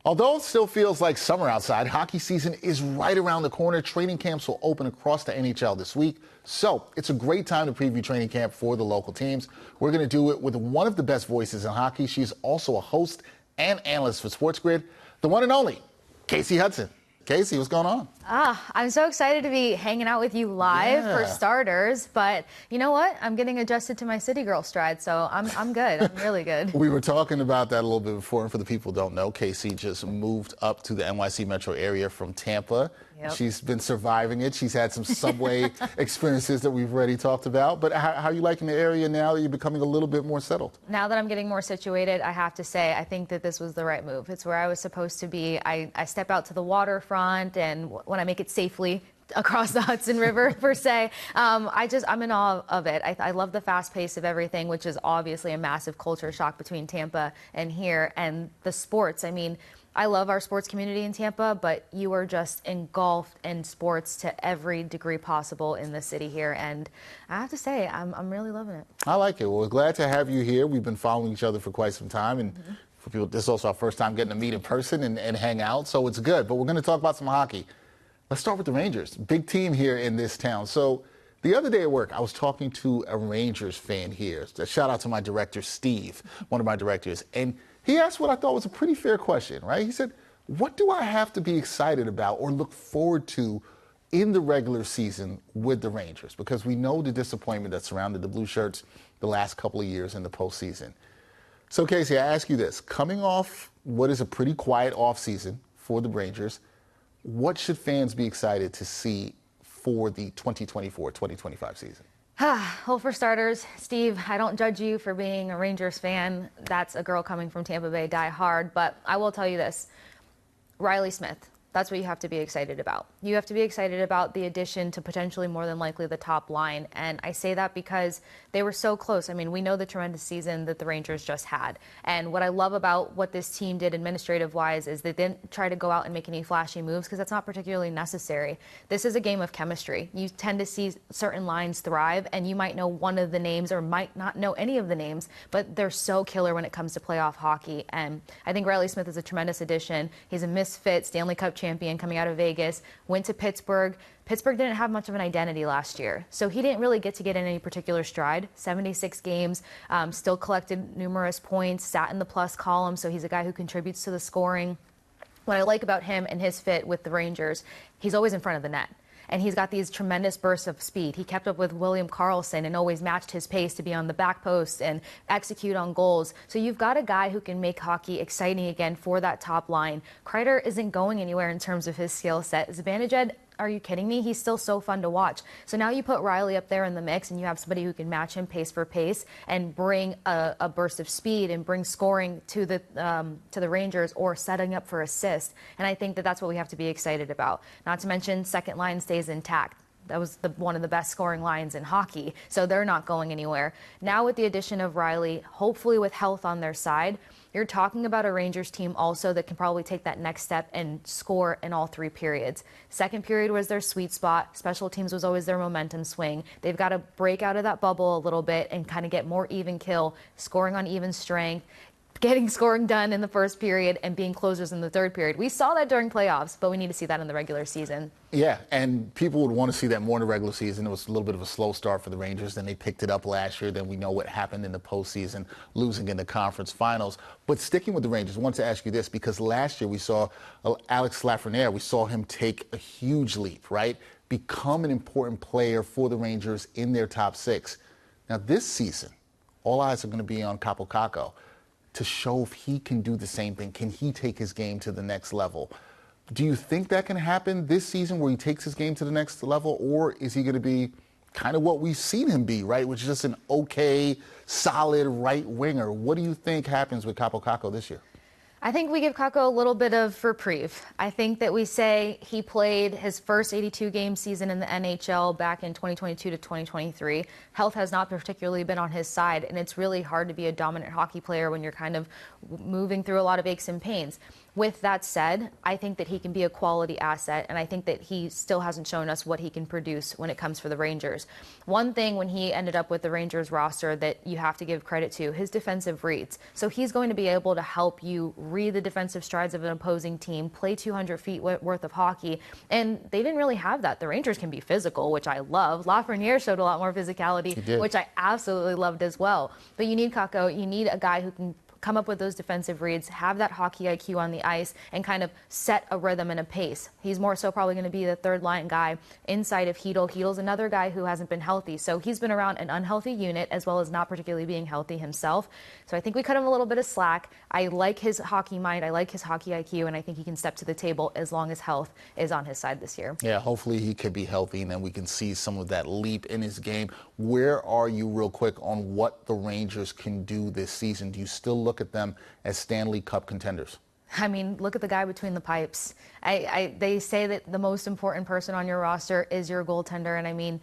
Although it still feels like summer outside, hockey season is right around the corner. Training camps will open across the NHL this week. So it's a great time to preview training camp for the local teams. We're going to do it with one of the best voices in hockey. She's also a host and analyst for Sports Grid, the one and only Kasey Hudson. Kasey, what's going on? I'm so excited to be hanging out with you live for starters, but you know what? I'm getting adjusted to my city girl stride, so I'm good. I'm really good. We were talking about that a little bit before, and for the people who don't know, Kasey just moved up to the NYC metro area from Tampa. Yep. She's been surviving it. She's had some subway experiences that we've already talked about. But how are you liking the area now that you're becoming a little bit more settled? Now that I'm getting more situated, I have to say, I think that this was the right move. It's where I was supposed to be. I step out to the waterfront, and when I make it safely across the Hudson River, per se, I'm in awe of it. I love the fast pace of everything, which is obviously a massive culture shock between Tampa and here, and the sports. I mean, I love our sports community in Tampa, but you are just engulfed in sports to every degree possible in the city here. And I have to say, I'm really loving it. I like it. Well, we're glad to have you here. We've been following each other for quite some time. And for people, this is also our first time getting to meet in person and hang out. So it's good. But we're going to talk about some hockey. Let's start with the Rangers. Big team here in this town. So the other day at work, I was talking to a Rangers fan here. A shout out to my director, Steve, one of my directors. And he asked what I thought was a pretty fair question, right? He said, what do I have to be excited about or look forward to in the regular season with the Rangers? Because we know the disappointment that surrounded the Blue Shirts the last couple of years in the postseason. So, Kasey, I ask you this. Coming off what is a pretty quiet offseason for the Rangers, what should fans be excited to see for the 2024-2025 season? Well, for starters, Steve, I don't judge you for being a Rangers fan. That's a girl coming from Tampa Bay, die hard. But I will tell you this, Riley Smith, that's what you have to be excited about. You have to be excited about the addition to potentially more than likely the top line. And I say that because they were so close. I mean, we know the tremendous season that the Rangers just had. And what I love about what this team did administrative-wise is they didn't try to go out and make any flashy moves because that's not particularly necessary. This is a game of chemistry. You tend to see certain lines thrive, and you might know one of the names or might not know any of the names, but they're so killer when it comes to playoff hockey. And I think Riley Smith is a tremendous addition. He's a misfit Stanley Cup champion coming out of Vegas, went to Pittsburgh. Pittsburgh didn't have much of an identity last year, so he didn't really get in any particular stride. 76 games, still collected numerous points, sat in the plus column, so he's a guy who contributes to the scoring. What I like about him and his fit with the Rangers, he's always in front of the net. And he's got these tremendous bursts of speed. He kept up with William Karlsson and always matched his pace to be on the back post and execute on goals. So you've got a guy who can make hockey exciting again for that top line. Kreider isn't going anywhere in terms of his skill set. Zibanejad, are you kidding me? He's still so fun to watch. So now you put Riley up there in the mix, and you have somebody who can match him pace for pace and bring a burst of speed and bring scoring to the Rangers or setting up for assist. And I think that that's what we have to be excited about. Not to mention, second line stays intact. That was one of the best scoring lines in hockey, so they're not going anywhere. Now with the addition of Riley, hopefully with health on their side, you're talking about a Rangers team also that can probably take that next step and score in all three periods. Second period was their sweet spot. Special teams was always their momentum swing. They've got to break out of that bubble a little bit and kind of get more even kill, scoring on even strength, getting scoring done in the first period and being closers in the third period. We saw that during playoffs, but we need to see that in the regular season. Yeah, and people would want to see that more in the regular season. It was a little bit of a slow start for the Rangers. Then they picked it up last year. Then we know what happened in the postseason, losing in the conference finals. But sticking with the Rangers, I want to ask you this, because last year we saw Alex Lafreniere. We saw him take a huge leap, right? Become an important player for the Rangers in their top six. Now this season, all eyes are going to be on Kaapo Kakko to show if he can do the same thing. Can he take his game to the next level? Do you think that can happen this season where he takes his game to the next level, or is he going to be kind of what we've seen him be, right, which is just an okay, solid right winger? What do you think happens with Kaapo Kakko this year? I think we give Kakko a little bit of reprieve. I think that we say he played his first 82-game season in the NHL back in 2022 to 2023. Health has not particularly been on his side, and it's really hard to be a dominant hockey player when you're kind of moving through a lot of aches and pains. With that said, I think that he can be a quality asset, and I think that he still hasn't shown us what he can produce when it comes for the Rangers. One thing when he ended up with the Rangers roster that you have to give credit to, his defensive reads. So he's going to be able to help you read the defensive strides of an opposing team, play 200 feet worth of hockey, and they didn't really have that. The Rangers can be physical, which I love. Lafreniere showed a lot more physicality, which I absolutely loved as well. But you need Kakko, you need a guy who can come up with those defensive reads, have that hockey IQ on the ice, and kind of set a rhythm and a pace. He's more so probably going to be the third line guy inside of Hedl. Hedl's another guy who hasn't been healthy. So he's been around an unhealthy unit as well as not particularly being healthy himself. So I think we cut him a little bit of slack. I like his hockey mind. I like his hockey IQ, and I think he can step to the table as long as health is on his side this year. Yeah, hopefully he could be healthy, and then we can see some of that leap in his game. Where are you, real quick, on what the Rangers can do this season? Do you still look at them as Stanley Cup contenders? I mean, look at the guy between the pipes. They say that the most important person on your roster is your goaltender, and I mean,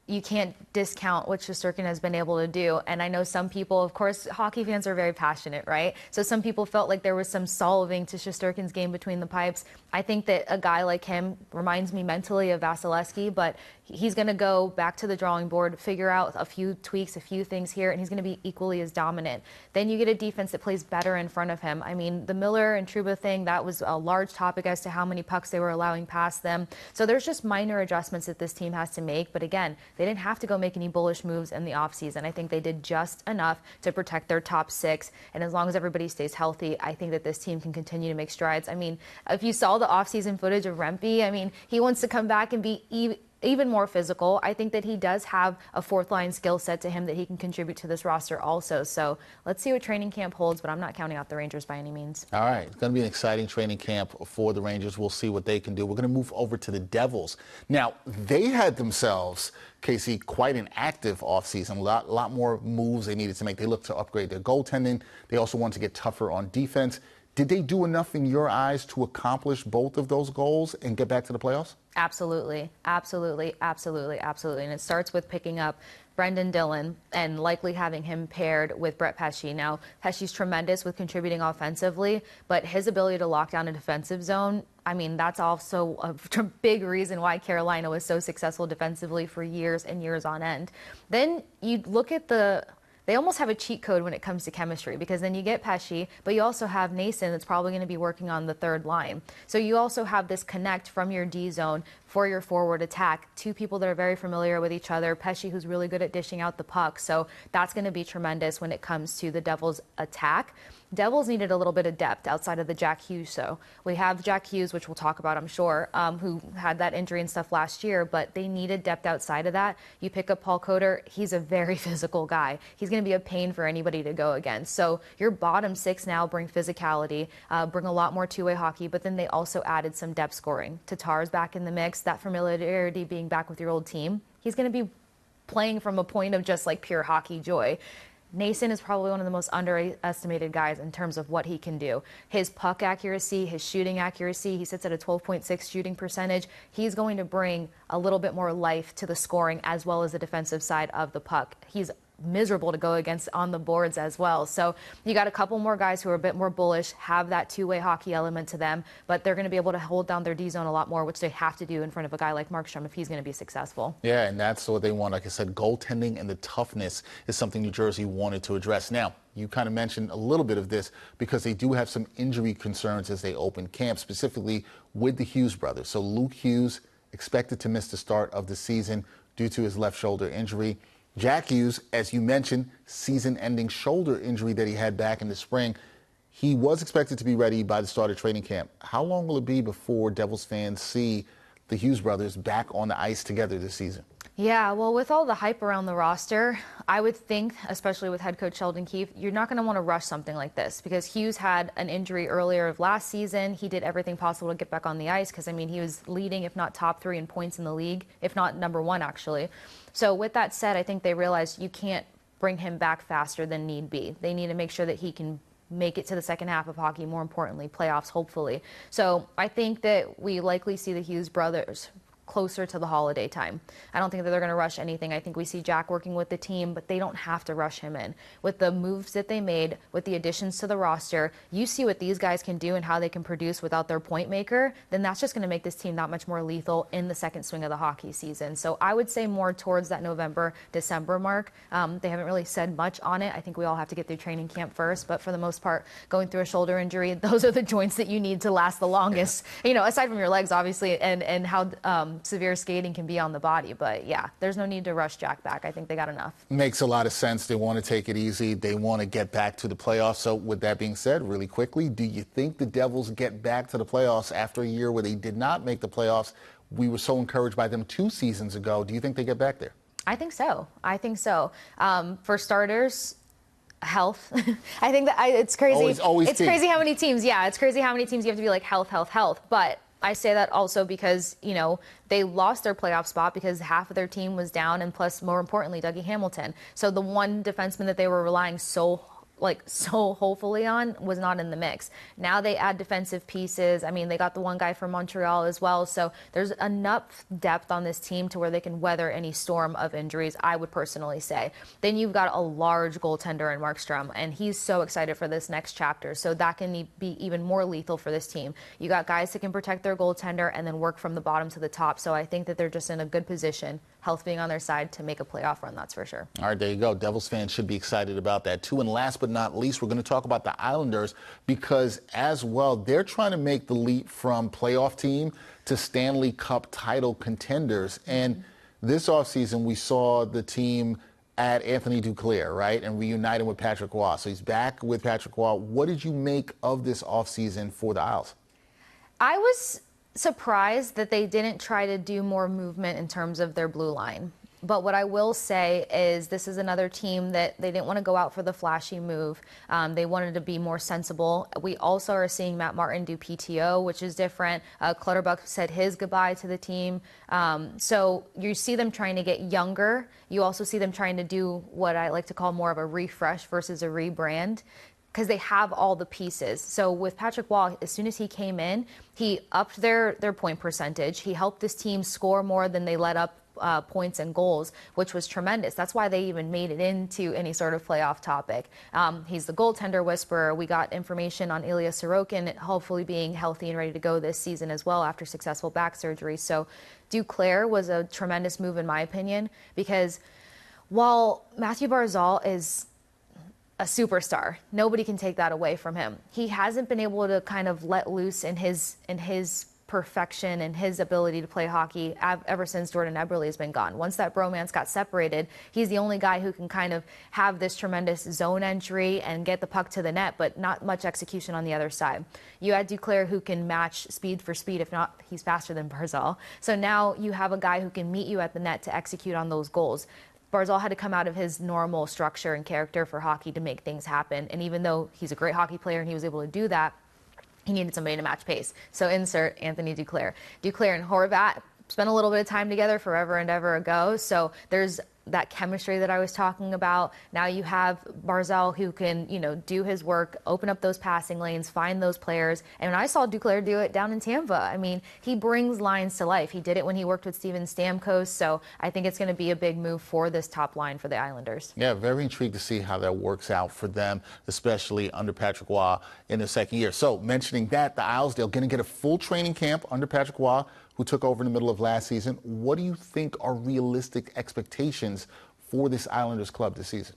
you can't discount what Shesterkin has been able to do. And I know some people, of course, hockey fans are very passionate, right? So some people felt like there was some solving to Shesterkin's game between the pipes. I think that a guy like him reminds me mentally of Vasilevsky, but he's going to go back to the drawing board, figure out a few tweaks, a few things here, and he's going to be equally as dominant. Then you get a defense that plays better in front of him. I mean, the Miller and Trouba thing, that was a large topic as to how many pucks they were allowing past them. So there's just minor adjustments that this team has to make. But again, they didn't have to go make any bullish moves in the offseason. I think they did just enough to protect their top six. And as long as everybody stays healthy, I think that this team can continue to make strides. I mean, if you saw the offseason footage of Rempe, I mean, he wants to come back and be even more physical. I think that he does have a fourth line skill set to him that he can contribute to this roster also. So let's see what training camp holds, but I'm not counting out the Rangers by any means. All right. It's going to be an exciting training camp for the Rangers. We'll see what they can do. We're going to move over to the Devils. Now, they had themselves, Kasey, quite an active offseason. A lot more moves they needed to make. They looked to upgrade their goaltending. They also wanted to get tougher on defense. Did they do enough in your eyes to accomplish both of those goals and get back to the playoffs? Absolutely, absolutely, absolutely, absolutely. And it starts with picking up Brendan Dillon and likely having him paired with Brett Pesce. Now, Pesce's tremendous with contributing offensively, but his ability to lock down a defensive zone, I mean, that's also a big reason why Carolina was so successful defensively for years and years on end. Then you look at they almost have a cheat code when it comes to chemistry, because then you get Pesce, but you also have Nason that's probably going to be working on the third line. So you also have this connect from your D zone for your forward attack. Two people that are very familiar with each other. Pesce, who's really good at dishing out the puck. So that's going to be tremendous when it comes to the Devils' attack. Devils needed a little bit of depth outside of the Jack Hughes show. We have Jack Hughes, which we'll talk about, I'm sure, who had that injury and stuff last year, but they needed depth outside of that. You pick up Paul Coder, he's a very physical guy. He's going to be a pain for anybody to go against. So your bottom six now bring physicality, bring a lot more two-way hockey, but then they also added some depth scoring. Tatar's back in the mix, that familiarity being back with your old team. He's going to be playing from a point of just like pure hockey joy. Nason is probably one of the most underestimated guys in terms of what he can do. His puck accuracy, his shooting accuracy, he sits at a 12.6 shooting percentage. He's going to bring a little bit more life to the scoring as well as the defensive side of the puck. He's miserable to go against on the boards as well. So you got a couple more guys who are a bit more bullish, have that two-way hockey element to them, but they're going to be able to hold down their D zone a lot more, which they have to do in front of a guy like Markstrom if he's going to be successful. Yeah, and that's what they want. Like I said, goaltending and the toughness is something New Jersey wanted to address. Now, you kind of mentioned a little bit of this because they do have some injury concerns as they open camp, specifically with the Hughes brothers. So Luke Hughes expected to miss the start of the season due to his left shoulder injury. Jack Hughes, as you mentioned, season-ending shoulder injury that he had back in the spring. He was expected to be ready by the start of training camp. How long will it be before Devils fans see the Hughes brothers back on the ice together this season? Yeah, well, with all the hype around the roster, I would think, especially with head coach Sheldon Keefe, you're not going to want to rush something like this because Hughes had an injury earlier of last season. He did everything possible to get back on the ice because, I mean, he was leading, if not top 3 in points in the league, if not number 1, actually. So with that said, I think they realized you can't bring him back faster than need be. They need to make sure that he can make it to the second half of hockey, more importantly, playoffs, hopefully. So I think that we likely see the Hughes brothers closer to the holiday time. I don't think that they're going to rush anything. I think we see Jack working with the team, but they don't have to rush him in. With the moves that they made, with the additions to the roster, you see what these guys can do and how they can produce without their point maker, then that's just going to make this team that much more lethal in the second swing of the hockey season. So I would say more towards that November, December mark. They haven't really said much on it. I think we all have to get through training camp first, but for the most part, going through a shoulder injury, those are the joints that you need to last the longest, aside from your legs, obviously, and how severe skating can be on the body. But yeah, there's no need to rush Jack back. I think they got enough. Makes a lot of sense. They want to take it easy. They want to get back to the playoffs. So with that being said, really quickly, do you think the Devils get back to the playoffs after a year where they did not make the playoffs? We were so encouraged by them 2 seasons ago. Do you think they get back there? I think so. For starters, health. I think that it's crazy. Always it's crazy how many teams. Yeah, it's crazy how many teams you have to be like health. But I say that also because, they lost their playoff spot because half of their team was down, and plus, more importantly, Dougie Hamilton. So the one defenseman that they were relying so hopefully on was not in the mix. Now they add defensive pieces. I mean, they got the one guy from Montreal as well. So there's enough depth on this team to where they can weather any storm of injuries, I would personally say. Then you've got a large goaltender in Markstrom, and he's so excited for this next chapter. So that can be even more lethal for this team. You got guys that can protect their goaltender and then work from the bottom to the top. So I think that they're just in a good position, health being on their side, to make a playoff run, that's for sure. All right, there you go. Devils fans should be excited about that, too. And last but not least, we're going to talk about the Islanders because, as well, they're trying to make the leap from playoff team to Stanley Cup title contenders. And this offseason, we saw the team add Anthony Duclair, right, and reunited with Patrick Roy. So he's back with Patrick Roy. What did you make of this offseason for the Isles? I was surprised that they didn't try to do more movement in terms of their blue line. But what I will say is this is another team that they didn't want to go out for the flashy move. They wanted to be more sensible. We also are seeing Matt Martin do PTO, which is different. Clutterbuck said his goodbye to the team. So you see them trying to get younger. You also see them trying to do what I like to call more of a refresh versus a rebrand, because they have all the pieces. So with Patrick Roy, as soon as he came in, he upped their point percentage. He helped this team score more than they let up points and goals, which was tremendous. That's why they even made it into any sort of playoff topic. He's the goaltender whisperer. We got information on Ilya Sorokin hopefully being healthy and ready to go this season as well after successful back surgery. So Duclair was a tremendous move in my opinion, because while Matthew Barzal is a superstar, nobody can take that away from him. He hasn't been able to kind of let loose in his perfection and his ability to play hockey ever since Jordan Eberle has been gone. Once that bromance got separated, he's the only guy who can kind of have this tremendous zone entry and get the puck to the net, but not much execution on the other side. You add Duclair, who can match speed for speed, if not, he's faster than Barzal. So now you have a guy who can meet you at the net to execute on those goals. Barzal had to come out of his normal structure and character for hockey to make things happen. And even though he's a great hockey player and he was able to do that, he needed somebody to match pace. So insert Anthony Duclair. Duclair and Horvat spent a little bit of time together forever and ever ago. So there's that chemistry that I was talking about. Now you have Barzal, who can, do his work, open up those passing lanes, find those players. And I saw Duclair do it down in Tampa. I mean, he brings lines to life. He did it when he worked with Steven Stamkos. So I think it's going to be a big move for this top line for the Islanders. Yeah, very intrigued to see how that works out for them, especially under Patrick Roy in the second year. So mentioning that, the Isles, they're going to get a full training camp under Patrick Roy, who took over in the middle of last season. What do you think are realistic expectations for this Islanders club this season?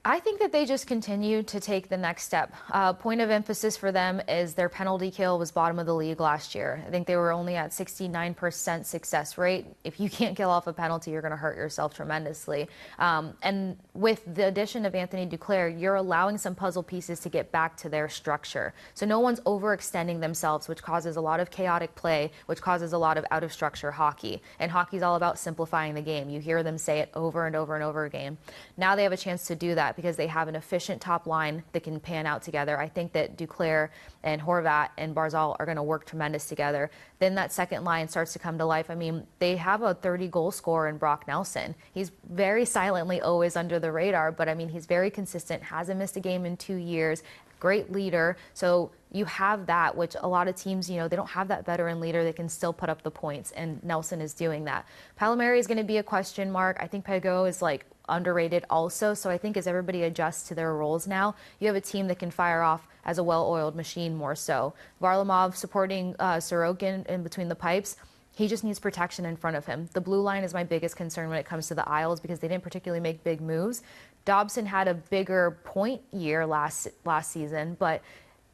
I think that they just continue to take the next step. Point of emphasis for them is their penalty kill was bottom of the league last year. I think they were only at 69% success rate. If you can't kill off a penalty, you're going to hurt yourself tremendously. And with the addition of Anthony Duclair, you're allowing some puzzle pieces to get back to their structure. So no one's overextending themselves, which causes a lot of chaotic play, which causes a lot of out-of-structure hockey. And hockey's all about simplifying the game. You hear them say it over and over and over again. Now they have a chance to do that, because they have an efficient top line that can pan out together. I think that Duclair and Horvat and Barzal are going to work tremendous together. Then that second line starts to come to life. I mean, they have a 30-goal scorer in Brock Nelson. He's very silently always under the radar, but I mean, he's very consistent, hasn't missed a game in 2 years, great leader. So you have that, which a lot of teams, they don't have that veteran leader. They can still put up the points, and Nelson is doing that. Palmieri is going to be a question mark. I think Pageau is underrated also. So I think as everybody adjusts to their roles now, you have a team that can fire off as a well-oiled machine more so. Varlamov supporting Sorokin in between the pipes. He just needs protection in front of him. The blue line is my biggest concern when it comes to the Isles because they didn't particularly make big moves. Dobson had a bigger point year last season, but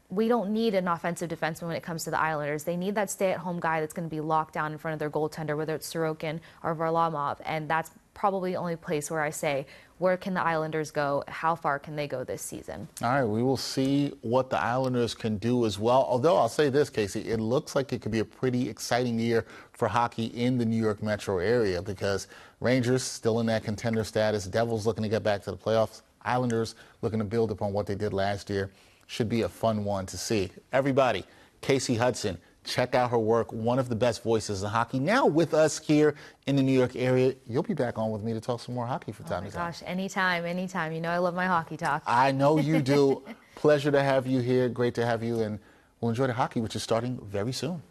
we don't need an offensive defenseman when it comes to the Islanders. They need that stay-at-home guy that's going to be locked down in front of their goaltender, whether it's Sorokin or Varlamov, and that's probably the only place where I say, where can the Islanders go? How far can they go this season? All right, we will see what the Islanders can do as well. Although I'll say this, Kasey, it looks like it could be a pretty exciting year for hockey in the New York metro area because Rangers still in that contender status. Devils looking to get back to the playoffs. Islanders looking to build upon what they did last year. Should be a fun one to see. Everybody, Kasey Hudson, check out her work. One of the best voices in hockey. Now with us here in the New York area. You'll be back on with me to talk some more hockey from time to time. Oh my gosh, anytime. I love my hockey talk. I know you do. Pleasure to have you here. Great to have you. And we'll enjoy the hockey, which is starting very soon.